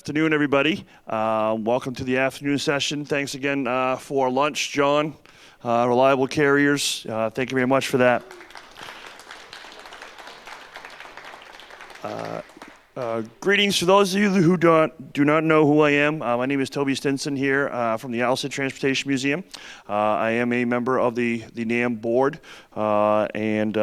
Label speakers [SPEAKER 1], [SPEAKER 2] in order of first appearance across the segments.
[SPEAKER 1] Afternoon, everybody. Welcome to the afternoon session. Thanks again for lunch, John, Reliable Carriers. Thank you very much for that. Greetings to those of you who do not know who I am. My name is Toby Stinson here from the Allison Transportation Museum. I am a member of the NAAM board, and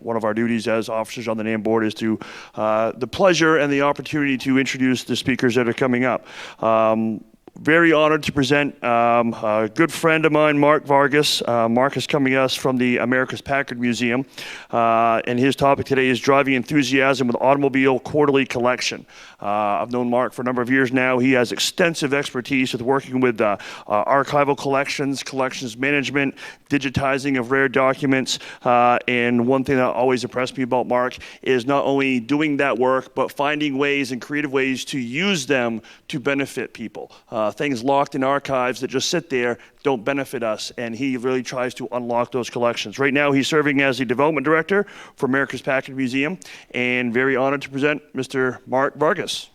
[SPEAKER 1] one of our duties as officers on the NAAM board is to the pleasure and the opportunity to introduce the speakers that are coming up. Very honored to present a good friend of mine, Mark Vargas. Mark is coming to us from the America's Packard Museum, and his topic today is Driving Enthusiasm with Automobile Quarterly Collection. I've known Mark for a number of years now. He has extensive expertise with working with archival collections management, digitizing of rare documents, and one thing that always impressed me about Mark is not only doing that work, but finding ways and creative ways to use them to benefit people. Things locked in archives that just sit there don't benefit us, and he really tries to unlock those collections. Right now, he's serving as the development director for America's Packard Museum, and very honored to present Mr. Mark Vargas.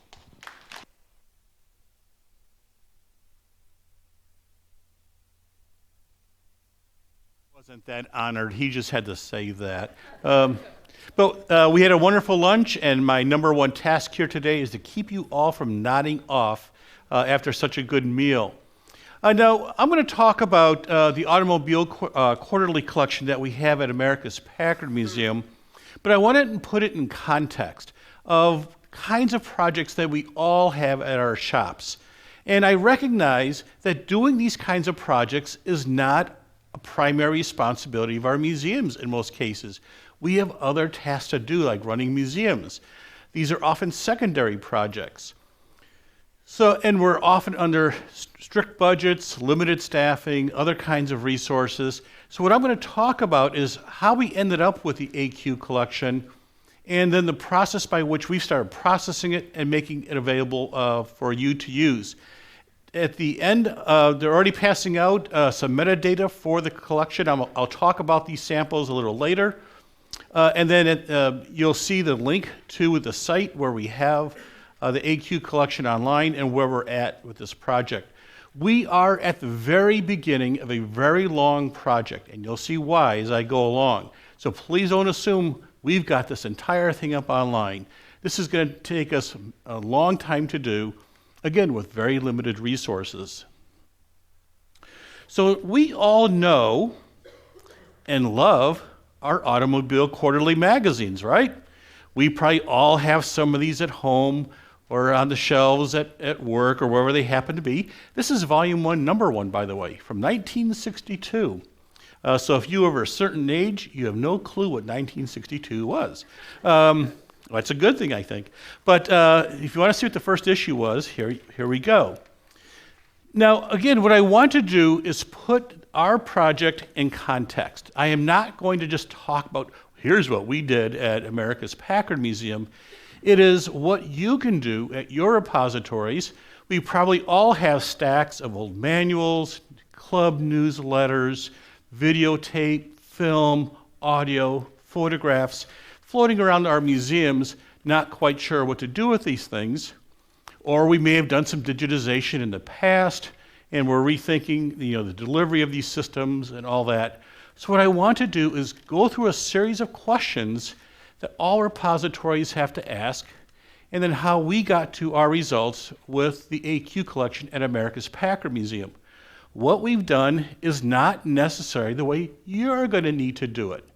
[SPEAKER 2] Wasn't that honored? He just had to say that. But we had a wonderful lunch, and my number one task here today is to keep you all from nodding off after such a good meal. Now, I'm going to talk about the automobile quarterly collection that we have at America's Packard Museum, but I want to put it in context of kinds of projects that we all have at our shops. And I recognize that doing these kinds of projects is not a primary responsibility of our museums in most cases. We have other tasks to do, like running museums. These are often secondary projects. And we're often under strict budgets, limited staffing, other kinds of resources. So what I'm going to talk about is how we ended up with the AQ collection, and then the process by which we started processing it and making it available for you to use. At the end, they're already passing out some metadata for the collection. I'll talk about these samples a little later. And then you'll see the link to the site where we have the AQ collection online and where we're at with this project. We are at the very beginning of a very long project, and you'll see why as I go along. So please don't assume we've got this entire thing up online. This is going to take us a long time to do, again, with very limited resources. So we all know and love our automobile quarterly magazines, right? We probably all have some of these at home or on the shelves at work or wherever they happen to be. This is volume 1, number 1, by the way, from 1962. So if you are a certain age, you have no clue what 1962 was. That's a good thing, I think. But if you want to see what the first issue was, here we go. Now, again, what I want to do is put our project in context. I am not going to just talk about, here's what we did at America's Packard Museum. It is what you can do at your repositories. We probably all have stacks of old manuals, club newsletters, videotape, film, audio, photographs, floating around our museums, not quite sure what to do with these things. Or we may have done some digitization in the past, and we're rethinking the delivery of these systems and all that. So what I want to do is go through a series of questions that all repositories have to ask, and then how we got to our results with the AQ collection at America's Packard Museum. What we've done is not necessarily the way you're going to need to do it.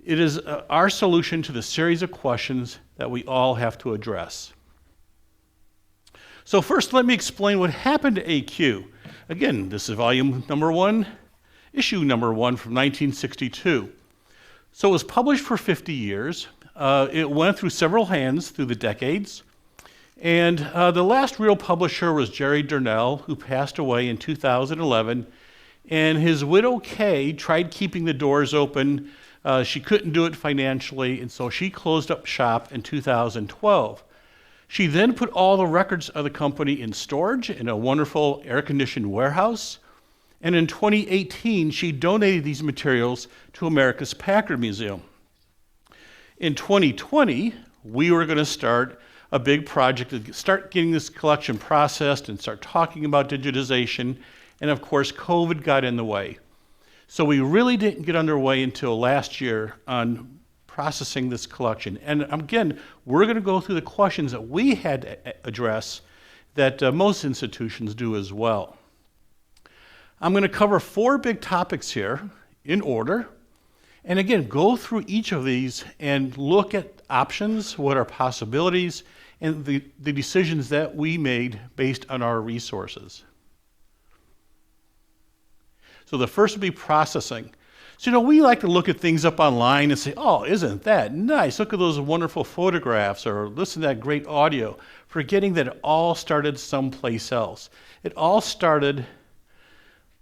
[SPEAKER 2] It is our solution to the series of questions that we all have to address. So first, let me explain what happened to AQ. Again, this is volume number 1, issue number 1 from 1962. So it was published for 50 years. It went through several hands through the decades. And the last real publisher was Jerry Durnell, who passed away in 2011. And his widow, Kay, tried keeping the doors open. She couldn't do it financially, and so she closed up shop in 2012. She then put all the records of the company in storage in a wonderful air-conditioned warehouse. And in 2018, she donated these materials to America's Packard Museum. In 2020, we were going to start a big project to start getting this collection processed and start talking about digitization. And of course, COVID got in the way. So we really didn't get underway until last year on processing this collection. And again, we're going to go through the questions that we had to address that most institutions do as well. I'm going to cover 4 big topics here in order. And again, go through each of these and look at options, what are possibilities, and the decisions that we made based on our resources. So the first would be processing. So, we like to look at things up online and say, oh, isn't that nice? Look at those wonderful photographs, or listen to that great audio, forgetting that it all started someplace else. It all started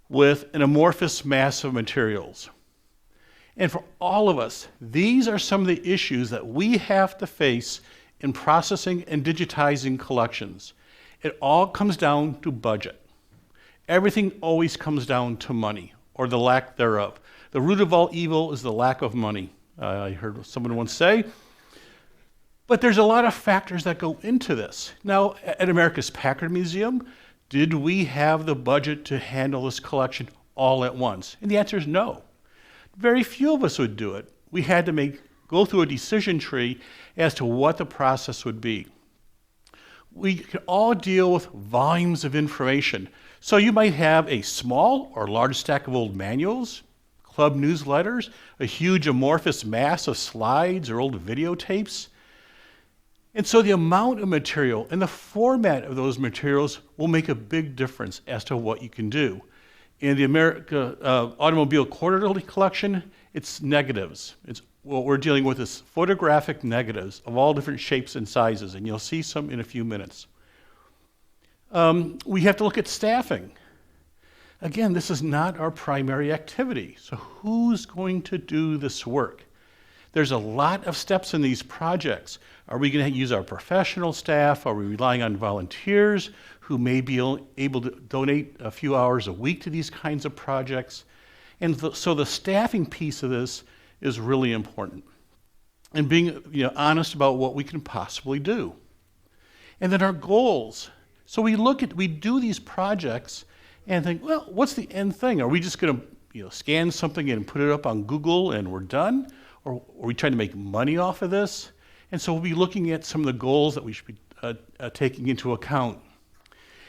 [SPEAKER 2] with an amorphous mass of materials. And for all of us, these are some of the issues that we have to face in processing and digitizing collections. It all comes down to budget. Everything always comes down to money, or the lack thereof. The root of all evil is the lack of money, I heard someone once say. But there's a lot of factors that go into this. Now, at America's Packard Museum, did we have the budget to handle this collection all at once? And the answer is no. Very few of us would do it. We had to go through a decision tree as to what the process would be. We could all deal with volumes of information. So you might have a small or large stack of old manuals, club newsletters, a huge amorphous mass of slides or old videotapes. And so the amount of material and the format of those materials will make a big difference as to what you can do. In the America Automobile Quarterly Collection, it's negatives. What we're dealing with is photographic negatives of all different shapes and sizes, and you'll see some in a few minutes. We have to look at staffing. Again, this is not our primary activity, so who's going to do this work? There's a lot of steps in these projects. Are we going to use our professional staff? Are we relying on volunteers who may be able to donate a few hours a week to these kinds of projects? And so the staffing piece of this is really important. And being honest about what we can possibly do. And then our goals. So we do these projects and think, well, what's the end thing? Are we just going to scan something and put it up on Google and we're done? Or are we trying to make money off of this? And so we'll be looking at some of the goals that we should be taking into account.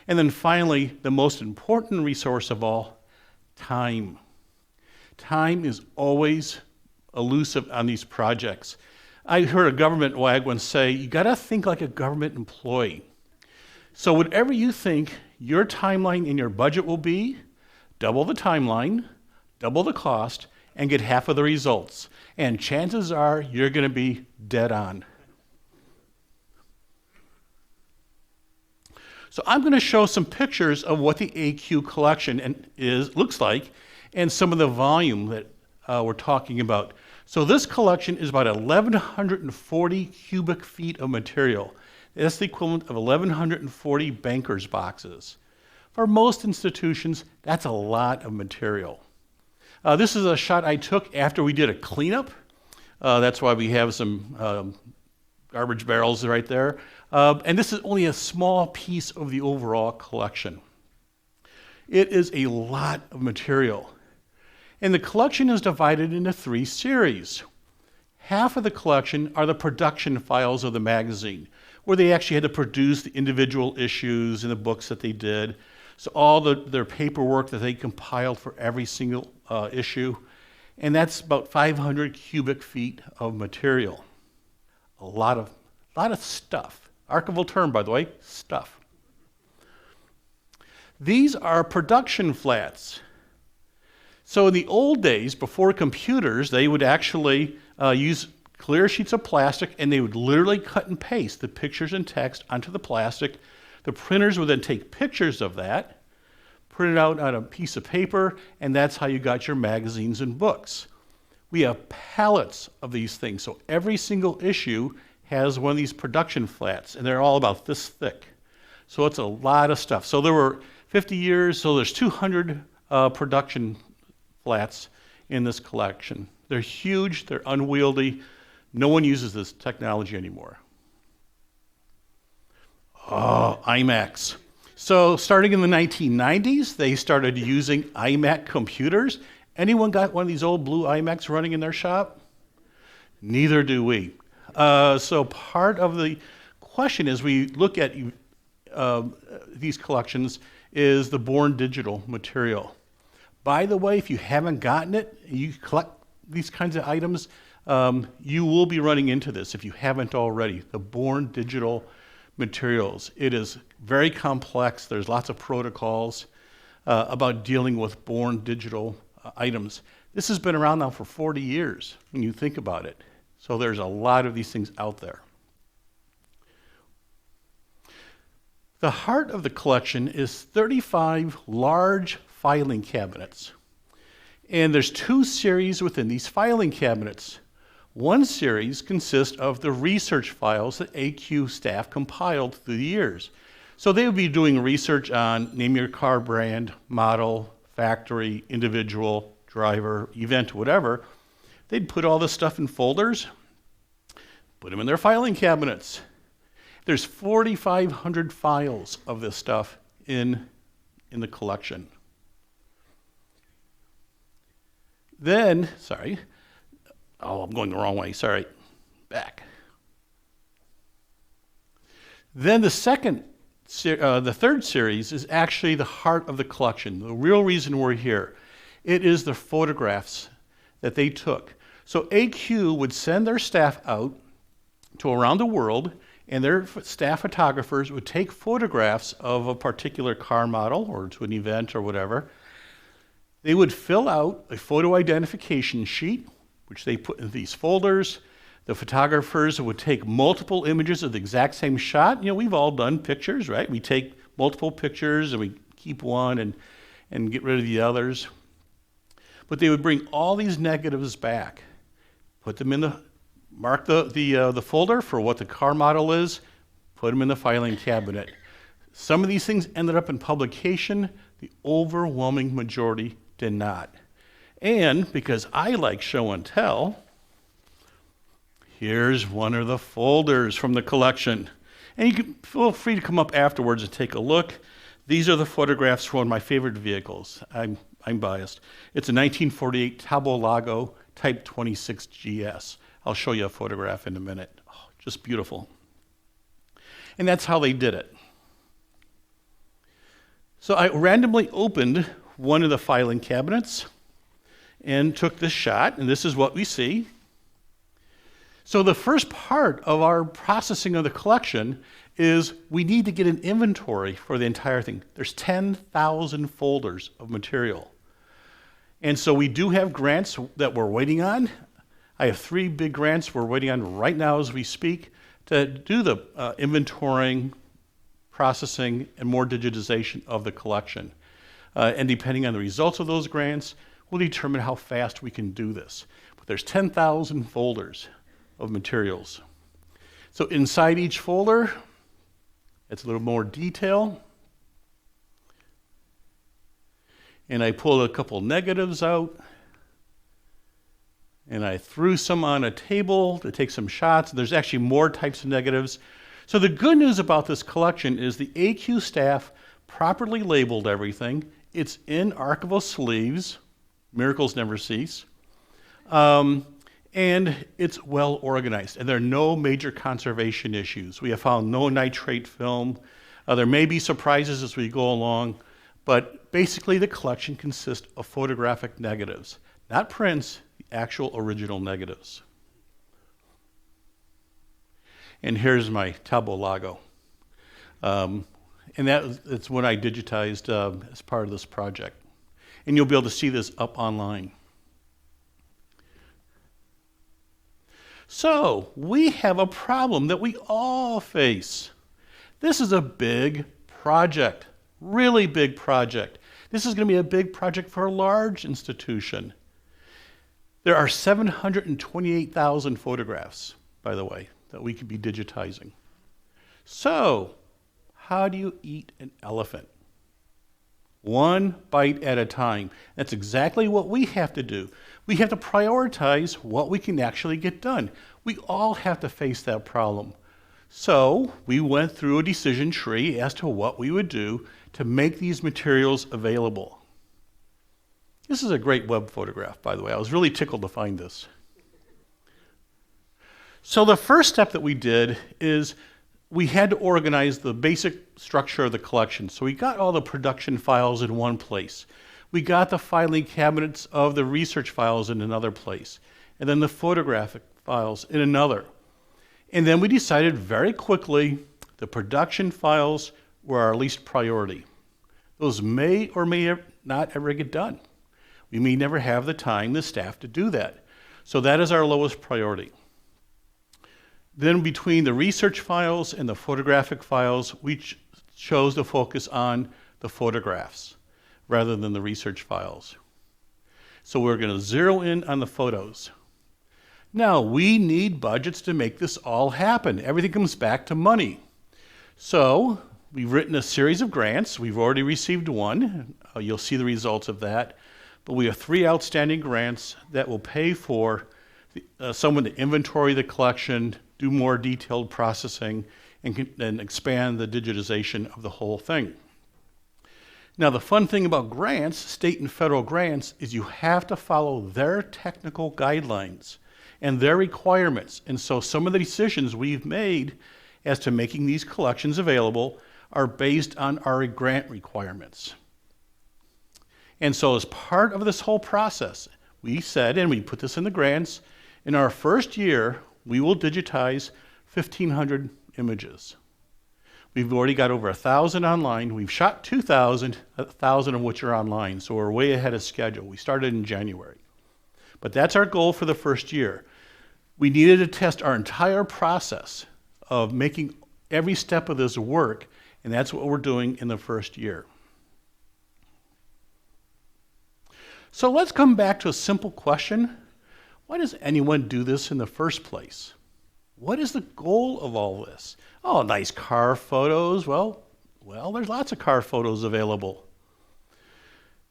[SPEAKER 2] And then finally, the most important resource of all, time. Time is always elusive on these projects. I heard a government wag once say, you got to think like a government employee. So whatever you think your timeline and your budget will be, double the timeline, double the cost, and get half of the results. And chances are you're going to be dead on. So I'm going to show some pictures of what the AQ collection looks like and some of the volume that we're talking about. So this collection is about 1,140 cubic feet of material. That's the equivalent of 1,140 banker's boxes. For most institutions, that's a lot of material. This is a shot I took after we did a cleanup. That's why we have some garbage barrels right there. And this is only a small piece of the overall collection. It is a lot of material. And the collection is divided into 3 series. Half of the collection are the production files of the magazine, where they actually had to produce the individual issues and the books that they did. So all their paperwork that they compiled for every single issue. And that's about 500 cubic feet of material. A lot of stuff. Archival term, by the way, stuff. These are production flats. So in the old days, before computers, they would actually use clear sheets of plastic, and they would literally cut and paste the pictures and text onto the plastic. The printers would then take pictures of that, print it out on a piece of paper, and that's how you got your magazines and books. We have pallets of these things, so every single issue has one of these production flats, and they're all about this thick. So it's a lot of stuff. So there were 50 years, so there's 200 production flats in this collection. They're huge, they're unwieldy. No one uses this technology anymore. Oh, IMAX. So starting in the 1990s, they started using iMac computers. Anyone got one of these old blue iMacs running in their shop? Neither do we. So part of the question as we look at these collections is the born digital material. By the way, if you haven't gotten it, you collect these kinds of items, you will be running into this if you haven't already, the born digital materials. It is very complex. There's lots of protocols about dealing with born digital items. This has been around now for 40 years when you think about it. So there's a lot of these things out there. The heart of the collection is 35 large filing cabinets. And there's 2 series within these filing cabinets. One series consists of the research files that AQ staff compiled through the years. So they would be doing research on name your car brand, model, factory, individual, driver, event, whatever. They'd put all this stuff in folders, put them in their filing cabinets. There's 4,500 files of this stuff in the collection. Then, I'm going the wrong way, sorry, back. Then the third series is actually the heart of the collection, the real reason we're here. It is the photographs that they took. So AQ would send their staff out to around the world, and their staff photographers would take photographs of a particular car model or to an event or whatever. They would fill out a photo identification sheet, which they put in these folders. The photographers would take multiple images of the exact same shot. You know, we've all done pictures, right? We take multiple pictures and we keep one and get rid of the others. But they would bring all these negatives back, put them in mark the folder for what the car model is, put them in the filing cabinet. Some of these things ended up in publication. The overwhelming majority did not. And because I like show and tell, here's one of the folders from the collection. And you can feel free to come up afterwards and take a look. These are the photographs from one of my favorite vehicles. I'm biased. It's a 1948 Tabo Lago Type 26 GS. I'll show you a photograph in a minute. Oh, just beautiful. And that's how they did it. So I randomly opened one of the filing cabinets and took this shot, and this is what we see. So the first part of our processing of the collection is we need to get an inventory for the entire thing. There's 10,000 folders of material. And so we do have grants that we're waiting on. I have 3 big grants we're waiting on right now as we speak to do the inventorying, processing, and more digitization of the collection. And depending on the results of those grants, we'll determine how fast we can do this. But there's 10,000 folders of materials. So inside each folder, it's a little more detail. And I pulled a couple negatives out. And I threw some on a table to take some shots. There's actually more types of negatives. So the good news about this collection is the AQ staff properly labeled everything. It's in archival sleeves. Miracles never cease. And it's well organized. And there are no major conservation issues. We have found no nitrate film. There may be surprises as we go along. But basically the collection consists of photographic negatives. Not prints, the actual original negatives. And here's my Tabo Lago. And that's what I digitized as part of this project. And you'll be able to see this up online. So, we have a problem that we all face. This is a big project, really big project. This is going to be a big project for a large institution. There are 728,000 photographs, by the way, that we could be digitizing. So, how do you eat an elephant? One bite at a time. That's exactly what we have to do. We have to prioritize what we can actually get done. We all have to face that problem. So we went through a decision tree as to what we would do to make these materials available. This is a great web photograph, by the way. I was really tickled to find this. So the first step that we did is we had to organize the basic structure of the collection. So we got all the production files in one place. We got the filing cabinets of the research files in another place, and then the photographic files in another. And then we decided very quickly the production files were our least priority. Those may or may not ever get done. We may never have the time, the staff to do that. So that is our lowest priority. Then between the research files and the photographic files, we chose to focus on the photographs rather than the research files. So we're going to zero in on the photos. Now, we need budgets to make this all happen. Everything comes back to money. So we've written a series of grants. We've already received one. You'll see the results of that. But we have 3 outstanding grants that will pay for someone to inventory the collection, do more detailed processing, and expand the digitization of the whole thing. Now, the fun thing about grants, state and federal grants, is you have to follow their technical guidelines and their requirements. And so some of the decisions we've made as to making these collections available are based on our grant requirements. And so as part of this whole process, we said, and we put this in the grants, in our first year, we will digitize 1,500 images. We've already got over 1,000 online. We've shot 2,000, 1,000 of which are online, so we're way ahead of schedule. We started in January. But that's our goal for the first year. We needed to test our entire process of making every step of this work, and that's what we're doing in the first year. So let's come back to a simple question. Why does anyone do this in the first place? What is the goal of all this? Oh, nice car photos. Well, there's lots of car photos available.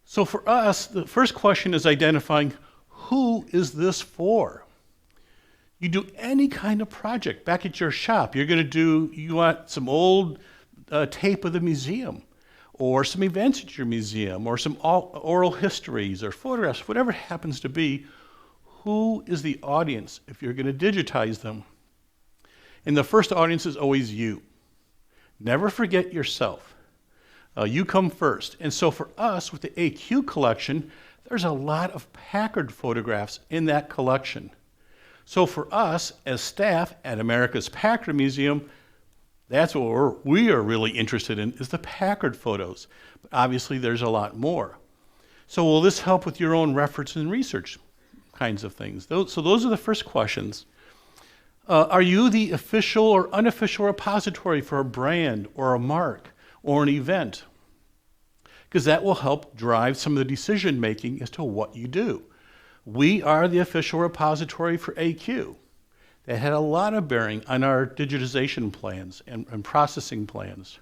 [SPEAKER 2] So for us, the first question is identifying who is this for? You do any kind of project back at your shop. You want some old tape of the museum, or some events at your museum, or some oral histories or photographs, whatever it happens to be. Who is the audience if you're going to digitize them? And the first audience is always you. Never forget yourself. You come first. And so for us, with the AQ collection, there's a lot of Packard photographs in that collection. So for us, as staff at America's Packard Museum, that's what we are really interested in, is the Packard photos. But obviously, there's a lot more. So will this help with your own reference and research kinds of things? So those are the first questions. Are you the official or unofficial repository for a brand or a mark or an event? Because that will help drive some of the decision making as to what you do. We are the official repository for AQ. That had a lot of bearing on our digitization plans and processing plans.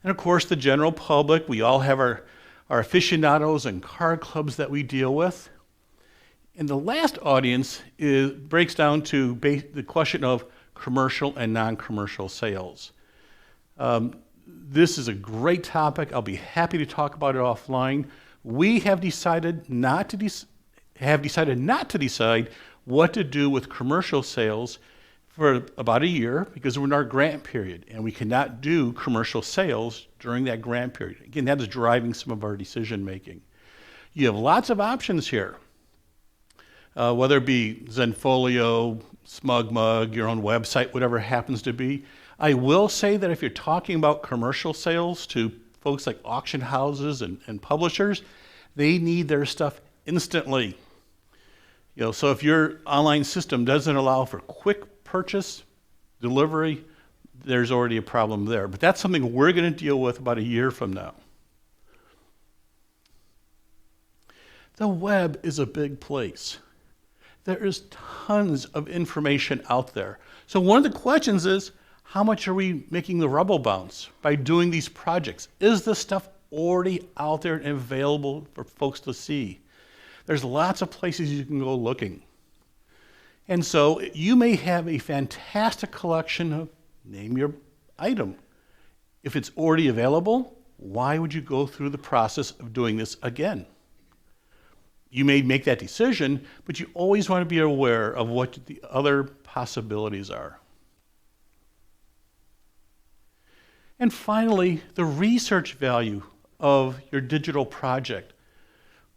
[SPEAKER 2] And of course, the general public, we all have our aficionados and car clubs that we deal with. And the last audience breaks down to the question of commercial and non-commercial sales. This is a great topic. I'll be happy to talk about it offline. We have decided not to decide what to do with commercial sales for about a year because we're in our grant period, and we cannot do commercial sales during that grant period. Again, that is driving some of our decision making. You have lots of options here. Whether it be Zenfolio, SmugMug, your own website, whatever it happens to be. I will say that if you're talking about commercial sales to folks like auction houses and publishers, they need their stuff instantly. So if your online system doesn't allow for quick purchase, delivery, there's already a problem there. But that's something we're going to deal with about a year from now. The web is a big place. There is tons of information out there. So one of the questions is, how much are we making the rubble bounce by doing these projects? Is this stuff already out there and available for folks to see? There's lots of places you can go looking. And so you may have a fantastic collection of name your item. If it's already available, why would you go through the process of doing this again? You may make that decision, but you always want to be aware of what the other possibilities are. And finally, the research value of your digital project.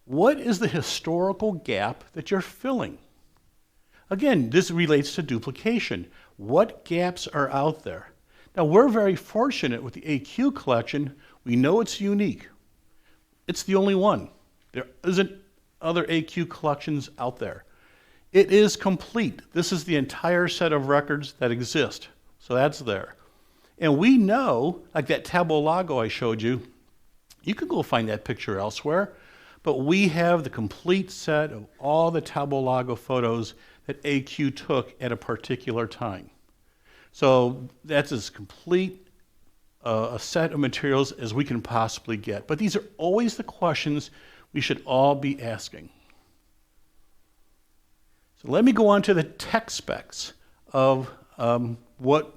[SPEAKER 2] What is the historical gap that you're filling? Again, this relates to duplication. What gaps are out there? Now, we're very fortunate with the AQ collection. We know it's unique. It's the only one. There isn't other AQ collections out there. It is complete. This is the entire set of records that exist. So that's there. And we know, like that Tableau logo I showed you, you could go find that picture elsewhere, but we have the complete set of all the Tableau logo photos that AQ took at a particular time. So that's as complete a set of materials as we can possibly get. But these are always the questions we should all be asking. So let me go on to the tech specs of what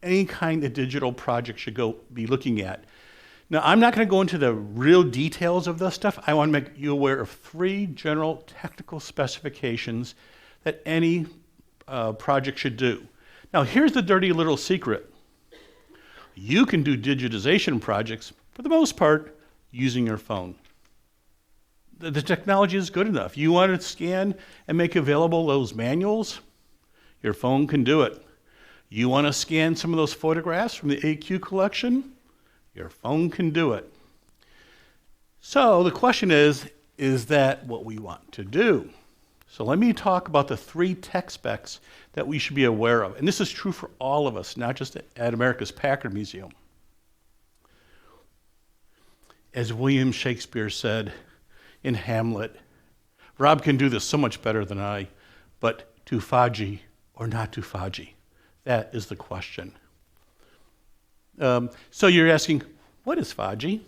[SPEAKER 2] any kind of digital project should be looking at. Now, I'm not going to go into the real details of this stuff. I want to make you aware of 3 general technical specifications that any project should do. Now, here's the dirty little secret. You can do digitization projects, for the most part, using your phone. The technology is good enough. You want to scan and make available those manuals? Your phone can do it. You want to scan some of those photographs from the AQ collection? Your phone can do it. So the question is that what we want to do? So let me talk about the 3 tech specs that we should be aware of. And this is true for all of us, not just at America's Packard Museum. As William Shakespeare said in Hamlet, Rob can do this so much better than I, but tufaji or not tufaji? That is the question. So you're asking, what is Faji?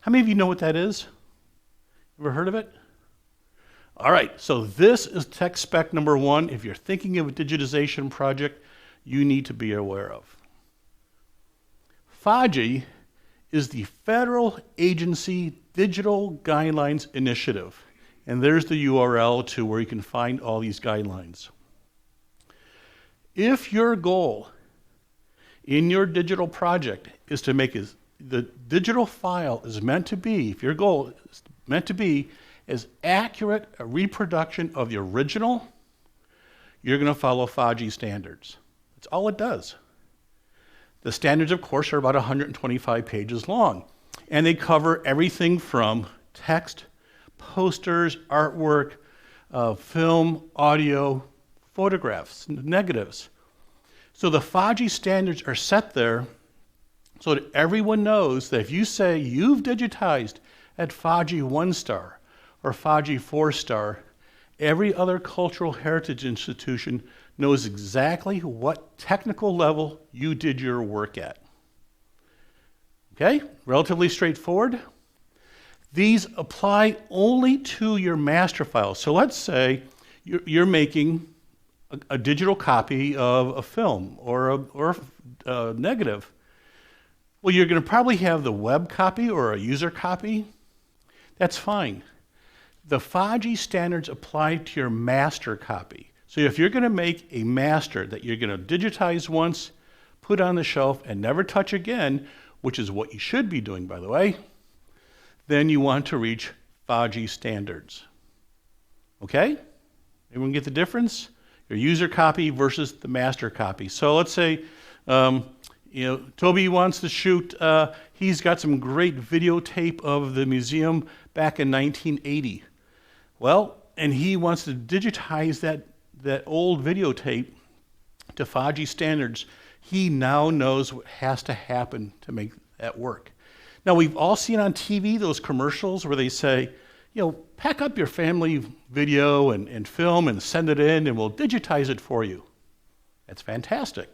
[SPEAKER 2] How many of you know what that is? Ever heard of it? All right, so this is tech spec number 1. If you're thinking of a digitization project, you need to be aware of. Faji is the Federal Agency Digital Guidelines Initiative. And there's the URL to where you can find all these guidelines. If your goal in your digital project is to make the digital file is meant to be, if your goal is meant to be as accurate a reproduction of the original, you're going to follow Faji standards. That's all it does. The standards, of course, are about 125 pages long, and they cover everything from text, posters, artwork, film, audio, photographs, negatives. So the Faji standards are set there so that everyone knows that if you say you've digitized at Faji 1-star or Faji 4-star, every other cultural heritage institution knows exactly what technical level you did your work at. Okay, relatively straightforward. These apply only to your master files. So let's say you're making a digital copy of a film or a negative. Well, you're going to probably have the web copy or a user copy. That's fine. The Faji standards apply to your master copy. So if you're going to make a master that you're going to digitize once, put on the shelf, and never touch again, which is what you should be doing, by the way, then you want to reach Faji standards. Okay? Everyone get the difference? Your user copy versus the master copy. So let's say, Toby wants to shoot, he's got some great videotape of the museum back in 1980. Well, and he wants to digitize that old videotape to Faji standards. He now knows what has to happen to make that work. Now, we've all seen on TV those commercials where they say, pack up your family video and film and send it in and we'll digitize it for you. That's fantastic.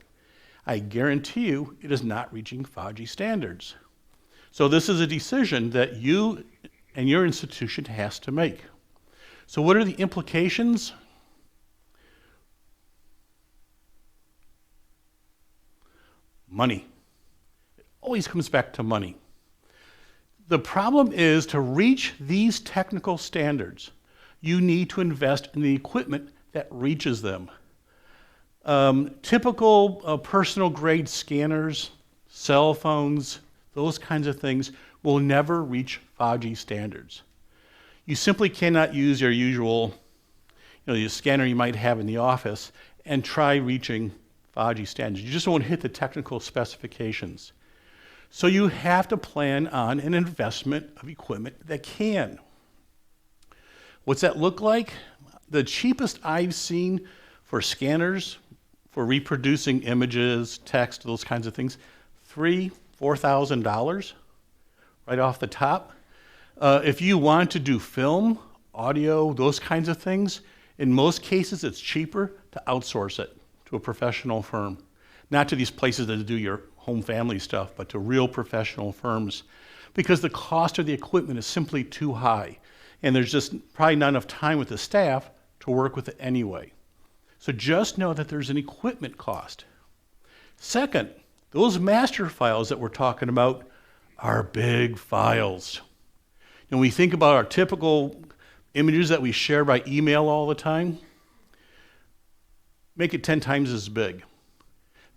[SPEAKER 2] I guarantee you it is not reaching Faji standards. So this is a decision that you and your institution has to make. So what are the implications? Money. It always comes back to money. The problem is, to reach these technical standards, you need to invest in the equipment that reaches them. Typical personal grade scanners, cell phones, those kinds of things will never reach 5G standards. You simply cannot use your usual, your scanner you might have in the office and try reaching 5G standards. You just won't hit the technical specifications. So you have to plan on an investment of equipment that can. What's that look like? The cheapest I've seen for scanners, for reproducing images, text, those kinds of things, $3,000-$4,000 right off the top. If you want to do film, audio, those kinds of things, in most cases it's cheaper to outsource it to a professional firm. Not to these places that do your home family stuff, but to real professional firms, because the cost of the equipment is simply too high, and there's just probably not enough time with the staff to work with it anyway. So just know that there's an equipment cost. Second, those master files that we're talking about are big files. And when we think about our typical images that we share by email all the time, make it 10 times as big.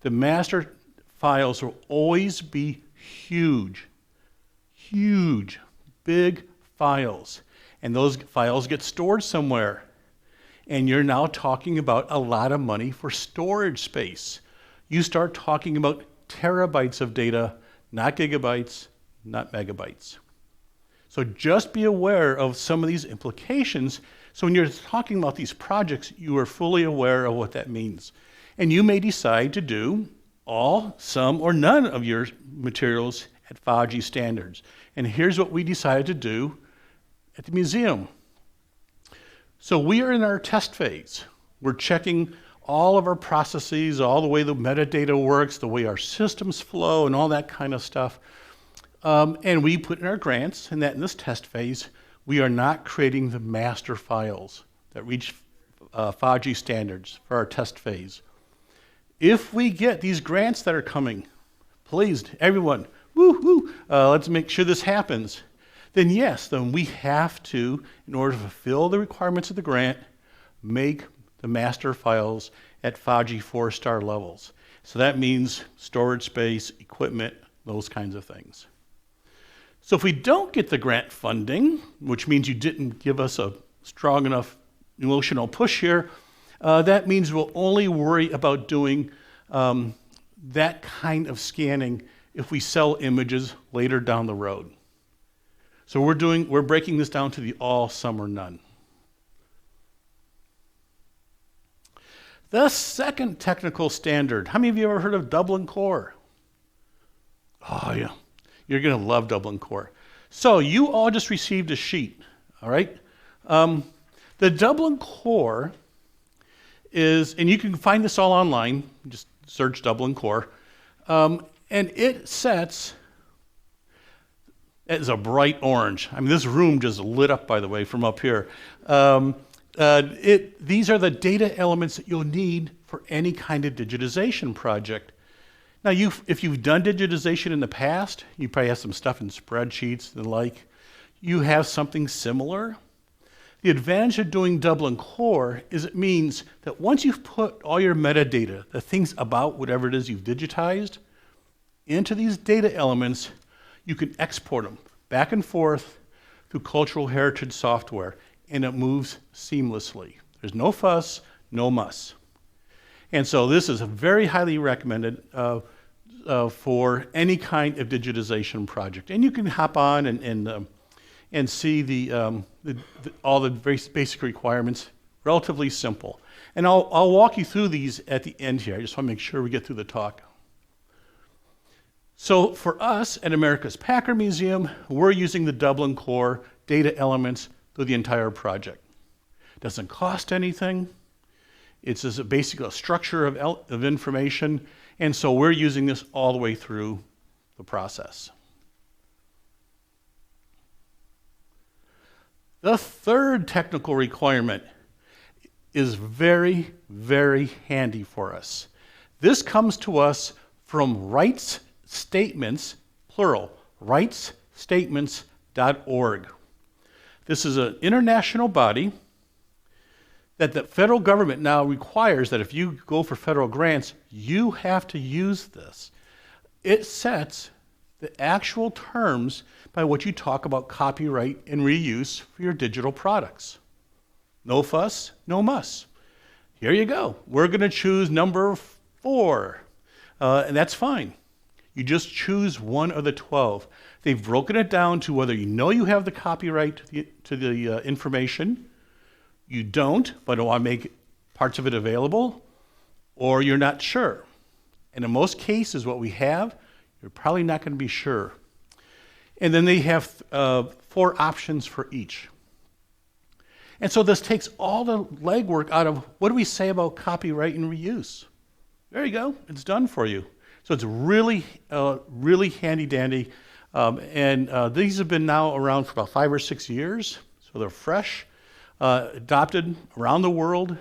[SPEAKER 2] The master files will always be huge, big files. And those files get stored somewhere. And you're now talking about a lot of money for storage space. You start talking about terabytes of data, not gigabytes, not megabytes. So just be aware of some of these implications. So when you're talking about these projects, you are fully aware of what that means. And you may decide to do all, some, or none of your materials at 5G standards. And here's what we decided to do at the museum. So we are in our test phase. We're checking all of our processes, all the way the metadata works, the way our systems flow, and all that kind of stuff. And we put in our grants, and that in this test phase, we are not creating the master files that reach 5G standards for our test phase. If we get these grants that are coming, please, everyone, let's make sure this happens. Then yes, then we have to, in order to fulfill the requirements of the grant, make the master files at 5G 4-star levels. So that means storage space, equipment, those kinds of things. So if we don't get the grant funding, which means you didn't give us a strong enough emotional push here, that means we'll only worry about doing that kind of scanning if we sell images later down the road. So we're breaking this down to the all, some, or none. The second technical standard. How many of you ever heard of Dublin Core? Oh yeah, you're going to love Dublin Core. So you all just received a sheet, all right? The Dublin Core is, and you can find this all online, just search Dublin Core, and it sets as a bright orange. I mean, this room just lit up, by the way, from up here. These are the data elements that you'll need for any kind of digitization project. Now, if you've done digitization in the past, you probably have some stuff in spreadsheets and the like. You have something similar. The advantage of doing Dublin Core is it means that once you've put all your metadata, the things about whatever it is you've digitized, into these data elements, you can export them back and forth through cultural heritage software, and it moves seamlessly. There's no fuss, no muss. And so this is very highly recommended for any kind of digitization project. And you can hop on and see all the very basic requirements, relatively simple. And I'll walk you through these at the end here. I just want to make sure we get through the talk. So for us at America's Packard Museum, we're using the Dublin Core data elements through the entire project. It doesn't cost anything. It's just basically a structure of information, and so we're using this all the way through the process. The third technical requirement is very, very handy for us. This comes to us from rights statements, plural, rightsstatements.org. This is an international body that the federal government now requires that if you go for federal grants, you have to use this. It sets the actual terms by which you talk about copyright and reuse for your digital products. No fuss, no muss. Here you go. We're going to choose number 4, and that's fine. You just choose one of the 12. They've broken it down to whether you know you have the copyright to the information, you don't, but want to make parts of it available, or you're not sure. And in most cases, what we have, you're probably not going to be sure. And then they have 4 options for each. And so this takes all the legwork out of what do we say about copyright and reuse? There you go. It's done for you. So it's really, really handy dandy. And these have been now around for about 5 or 6 years. So they're fresh, adopted around the world.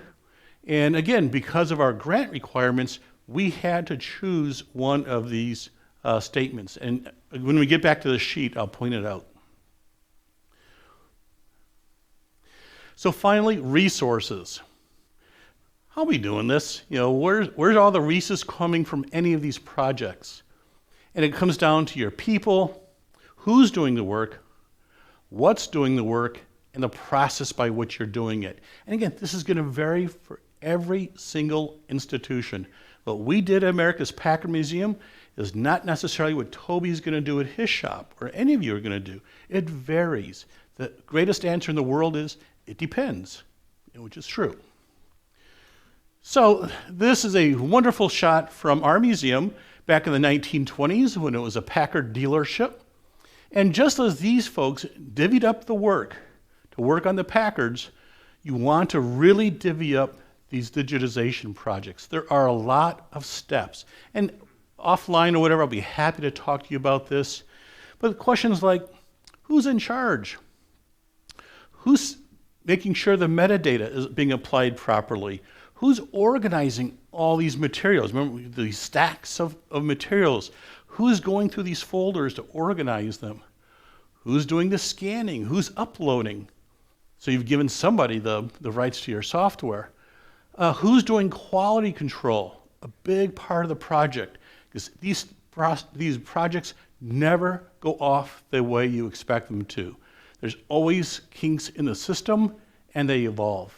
[SPEAKER 2] And again, because of our grant requirements, we had to choose one of these statements. And when we get back to the sheet, I'll point it out. So finally, resources. How are we doing this? You know, where's all the resources coming from any of these projects? And it comes down to your people, who's doing the work, what's doing the work, and the process by which you're doing it. And again, this is going to vary for every single institution. What we did at America's Packard Museum is not necessarily what Toby's going to do at his shop or any of you are going to do. It varies. The greatest answer in the world is, it depends, which is true. So this is a wonderful shot from our museum back in the 1920s when it was a Packard dealership. And just as these folks divvied up the work to work on the Packards, you want to really divvy up these digitization projects. There are a lot of steps. And offline or whatever, I'll be happy to talk to you about this. But questions like, who's in charge? Who's making sure the metadata is being applied properly? Who's organizing all these materials? Remember these stacks of materials. Who's going through these folders to organize them? Who's doing the scanning? Who's uploading? So you've given somebody the rights to your software. Who's doing quality control? A big part of the project. Because these projects never go off the way you expect them to. There's always kinks in the system, and they evolve.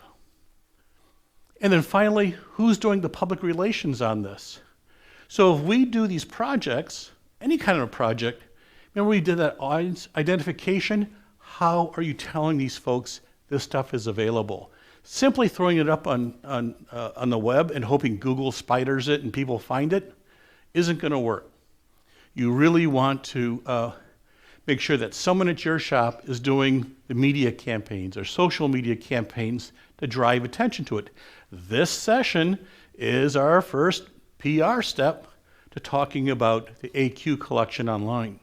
[SPEAKER 2] And then finally, who's doing the public relations on this? So if we do these projects, any kind of project, remember we did that audience identification? How are you telling these folks this stuff is available? Simply throwing it up on the web and hoping Google spiders it and people find it isn't going to work. You really want to make sure that someone at your shop is doing the media campaigns or social media campaigns to drive attention to it. This session is our first PR step to talking about the AQ collection online.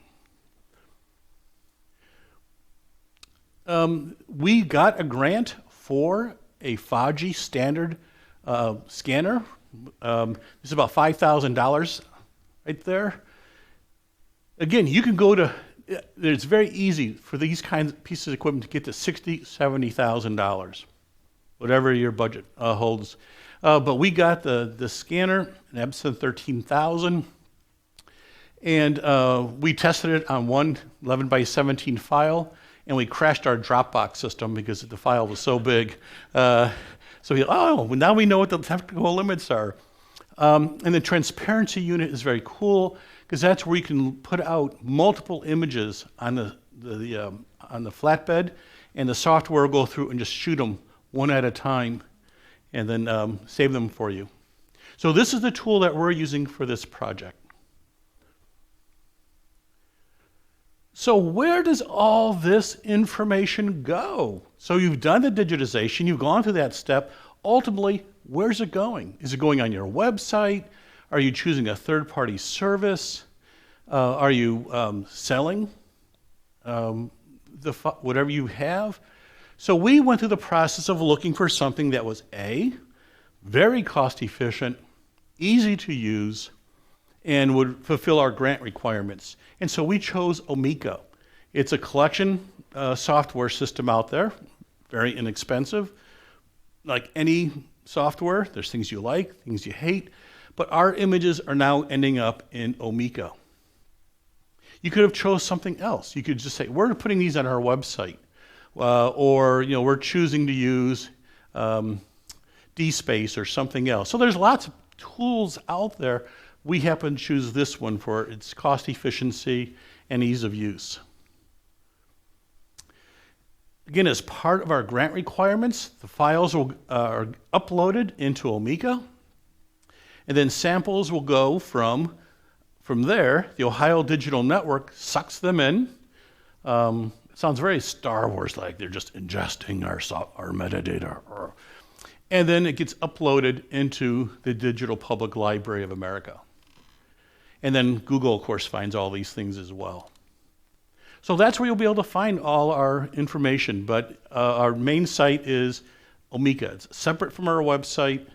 [SPEAKER 2] We got a grant for a Faji standard scanner. This is about $5,000 right there. Again, you can go to, it's very easy for these kinds of pieces of equipment to get to $60,000, $70,000, whatever your budget holds. But we got the scanner, an Epson 13,000, and we tested it on one 11 by 17 file, and we crashed our Dropbox system because the file was so big. So now we know what the technical limits are. And the transparency unit is very cool because that's where you can put out multiple images on the flatbed, and the software will go through and just shoot them one at a time and then save them for you. So this is the tool that we're using for this project. So where does all this information go? So you've done the digitization, you've gone through that step. Ultimately, where's it going? Is it going on your website? Are you choosing a third-party service? Are you selling whatever you have? So we went through the process of looking for something that was A, very cost efficient, easy to use, and would fulfill our grant requirements. And so we chose Omeka. It's a collection software system out there, very inexpensive. Like any software, there's things you like, things you hate, but our images are now ending up in Omeka. You could have chose something else. You could just say, we're putting these on our website, or we're choosing to use DSpace or something else. So there's lots of tools out there. We happen to choose this one for its cost efficiency and ease of use. Again, as part of our grant requirements, the files are uploaded into Omeka, and then samples will go from there. The Ohio Digital Network sucks them in. It sounds very Star Wars-like. They're just ingesting our metadata. And then it gets uploaded into the Digital Public Library of America. And then Google, of course, finds all these things as well. So that's where you'll be able to find all our information. But our main site is Omeka. It's separate from our website,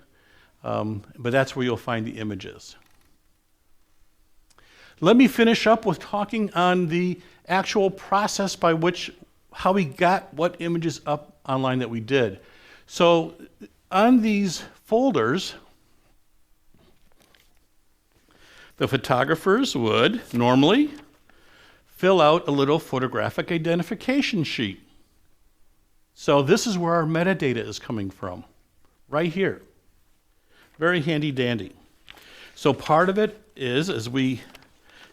[SPEAKER 2] but that's where you'll find the images. Let me finish up with talking on the actual process by how we got what images up online that we did. So on these folders, the photographers would normally fill out a little photographic identification sheet. So this is where our metadata is coming from, right here. Very handy dandy. So part of it is, as we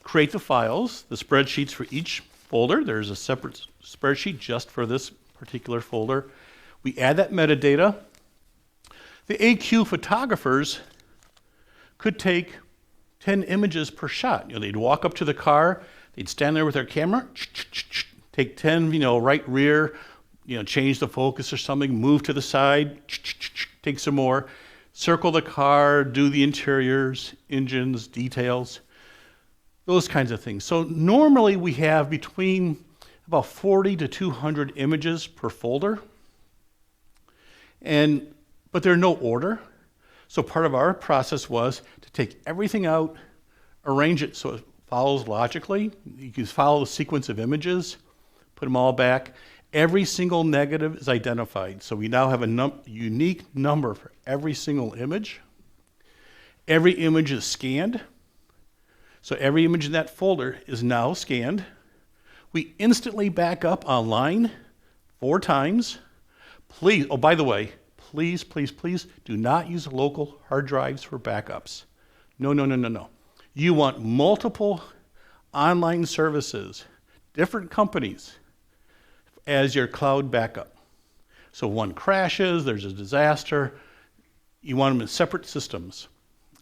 [SPEAKER 2] create the files, the spreadsheets for each folder, there's a separate spreadsheet just for this particular folder. We add that metadata. The AQ photographers could take 10 images per shot. They'd walk up to the car, they'd stand there with their camera, take 10, right rear, change the focus or something, move to the side, take some more, circle the car, do the interiors, engines, details, those kinds of things. So normally we have between about 40 to 200 images per folder, but they're no order. So part of our process was to take everything out, arrange it so it follows logically. You can follow the sequence of images, put them all back. Every single negative is identified. So we now have a unique number for every single image. Every image is scanned. So every image in that folder is now scanned. We instantly back up online 4 times. Please, oh, by the way, please do not use local hard drives for backups. No. You want multiple online services, different companies, as your cloud backup. So one crashes, there's a disaster, you want them in separate systems.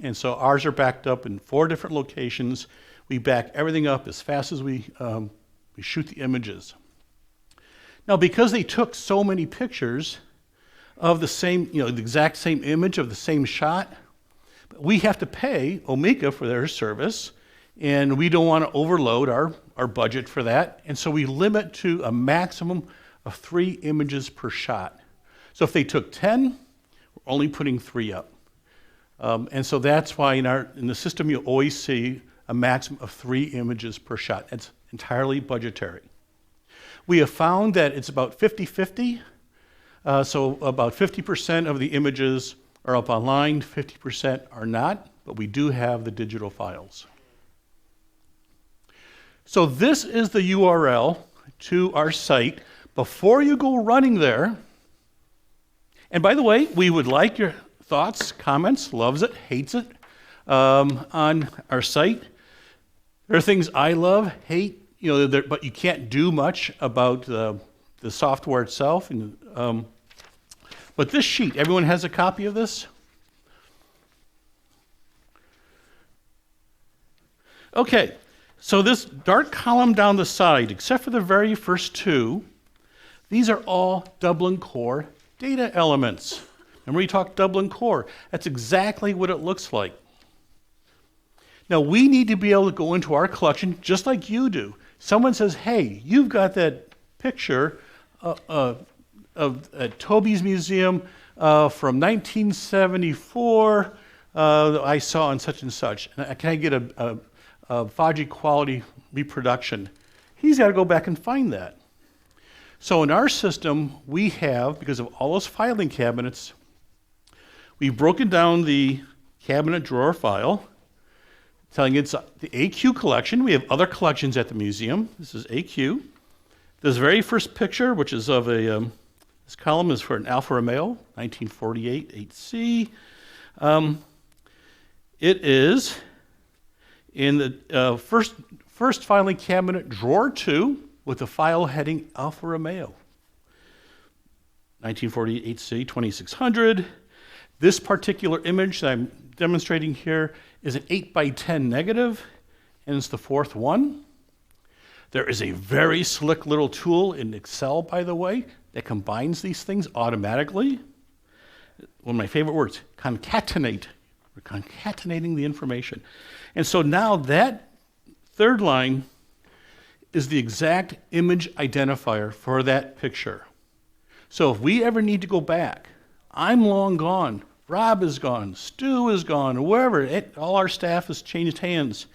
[SPEAKER 2] And so ours are backed up in 4 different locations. We back everything up as fast as we shoot the images. Now, because they took so many pictures of the same, the exact same image of the same shot, we have to pay Omeka for their service, and we don't want to overload our budget for that, and so we limit to a maximum of 3 images per shot. So if they took 10, we're only putting 3 up. And so that's why in the system you always see a maximum of 3 images per shot. It's entirely budgetary. We have found that it's about 50-50. So about 50% of the images are up online, 50% are not, but we do have the digital files. So this is the URL to our site. Before you go running there, and by the way, we would like your thoughts, comments, loves it, hates it, on our site. There are things I love, hate, but you can't do much about the software itself. But this sheet, everyone has a copy of this? Okay, so this dark column down the side, except for the very first 2, these are all Dublin Core data elements. Remember we talked Dublin Core? That's exactly what it looks like. Now we need to be able to go into our collection just like you do. Someone says, hey, you've got that picture at Toby's museum from 1974. I saw on such and such. And can I get a Faji quality reproduction? He's got to go back and find that. So in our system, we have, because of all those filing cabinets, we've broken down the cabinet drawer file, telling it's the AQ collection. We have other collections at the museum. This is AQ. This very first picture, which is of this column is for an Alfa Romeo, 1948 8C. It is in the first filing cabinet, drawer 2, with the file heading Alfa Romeo. 1948 8C, 2600. This particular image that I'm demonstrating here is an 8x10 negative, and it's the fourth one. There is a very slick little tool in Excel, by the way, that combines these things automatically. One of my favorite words, concatenate. We're concatenating the information. And so now that third line is the exact image identifier for that picture. So if we ever need to go back, I'm long gone, Rob is gone, Stu is gone, wherever, all our staff has changed hands,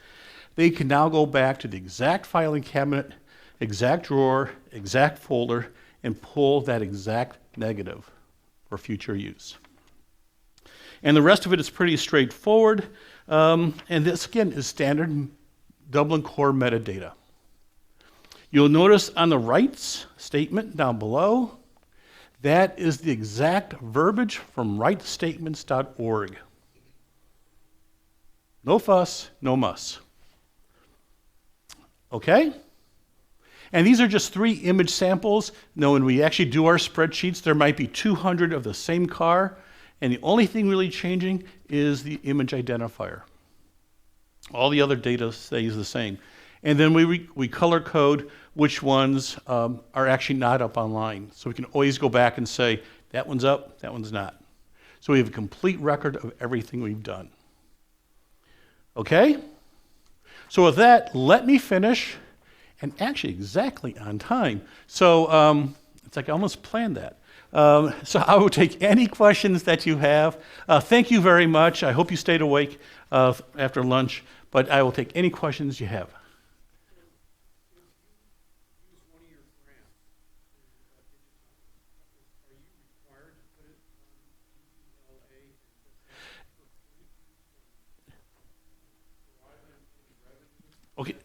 [SPEAKER 2] they can now go back to the exact filing cabinet, exact drawer, exact folder, and pull that exact negative for future use. And the rest of it is pretty straightforward. And this, again, is standard Dublin Core metadata. You'll notice on the rights statement down below, that is the exact verbiage from rightstatements.org. No fuss, no muss. Okay? And these are just 3 image samples. Now, when we actually do our spreadsheets, there might be 200 of the same car, and the only thing really changing is the image identifier. All the other data stays the same. And then we color code which ones are actually not up online. So we can always go back and say, that one's up, that one's not. So we have a complete record of everything we've done. Okay? So with that, let me finish, and actually exactly on time. So it's like I almost planned that. So I will take any questions that you have. Thank you very much. I hope you stayed awake after lunch, but I will take any questions you have. Okay,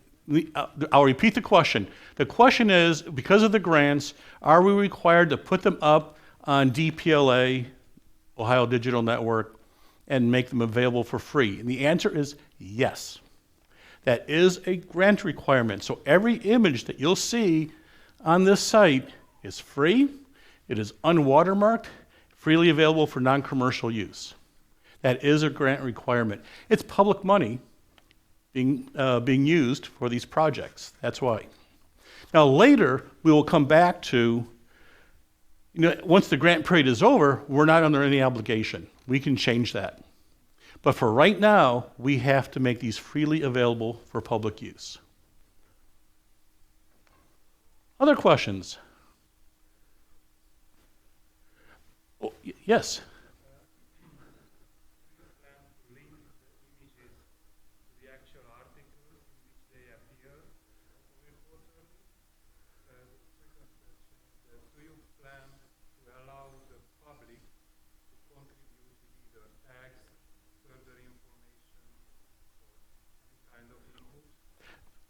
[SPEAKER 2] I'll repeat the question. The question is, because of the grants, are we required to put them up on DPLA, Ohio Digital Network, and make them available for free? And the answer is yes. That is a grant requirement. So every image that you'll see on this site is free, it is unwatermarked, freely available for non-commercial use. That is a grant requirement. It's public money being used for these projects. That's why. Now later, we will come back to, once the grant period is over, we're not under any obligation. We can change that. But for right now, we have to make these freely available for public use. Other questions? Oh, yes?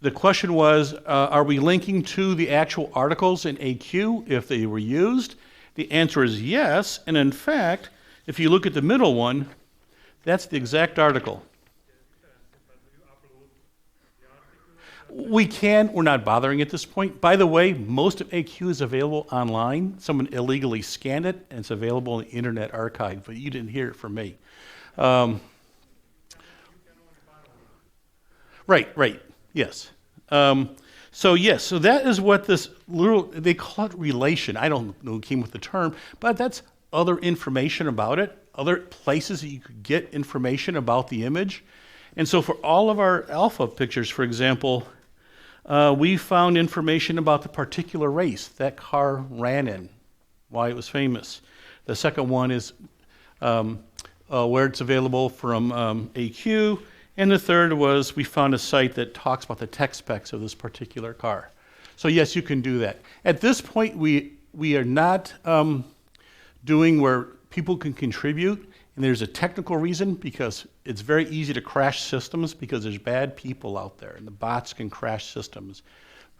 [SPEAKER 2] The question was, are we linking to the actual articles in AQ if they were used? The answer is yes, and in fact, if you look at the middle one, that's the exact article. We can, we're not bothering at this point. By the way, most of AQ is available online. Someone illegally scanned it, and it's available in the Internet Archive, but you didn't hear it from me. Right. Yes. So that is what this little, they call it relation. I don't know who came with the term, but that's other information about it, other places that you could get information about the image. And so for all of our alpha pictures, for example, we found information about the particular race that car ran in, why it was famous. The second one is where it's available from AQ. And the third was we found a site that talks about the tech specs of this particular car. So yes, you can do that. At this point, we are not doing where people can contribute, and there's a technical reason because it's very easy to crash systems because there's bad people out there, and the bots can crash systems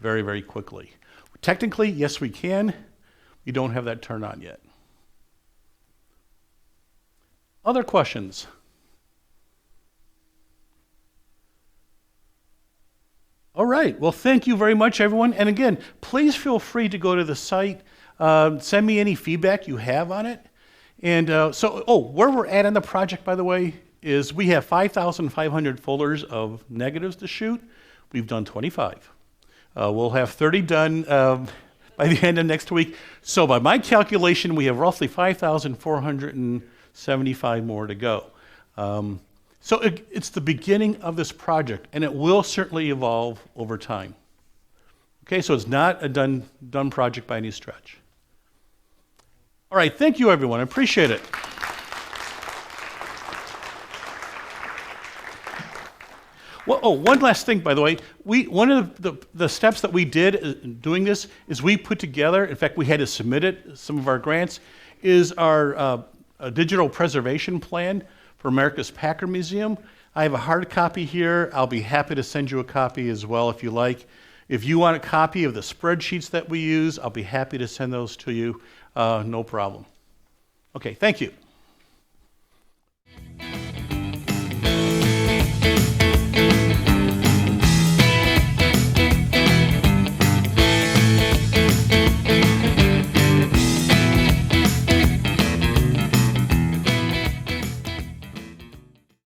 [SPEAKER 2] very, very quickly. Technically, yes, we can. We don't have that turned on yet. Other questions? All right. Well, thank you very much, everyone. And again, please feel free to go to the site. Send me any feedback you have on it. And where we're at on the project, by the way, is we have 5,500 folders of negatives to shoot. We've done 25. We'll have 30 done by the end of next week. So by my calculation, we have roughly 5,475 more to go. So it's the beginning of this project, and it will certainly evolve over time. Okay, so it's not a done project by any stretch. All right, thank you, everyone. I appreciate it. Well, one last thing, by the way. One of the steps that we did in doing this is we put together, in fact, we had to submit it, some of our grants, is our digital preservation plan for America's Packard Museum. I have a hard copy here. I'll be happy to send you a copy as well if you like. If you want a copy of the spreadsheets that we use, I'll be happy to send those to you. No problem. Okay, thank you.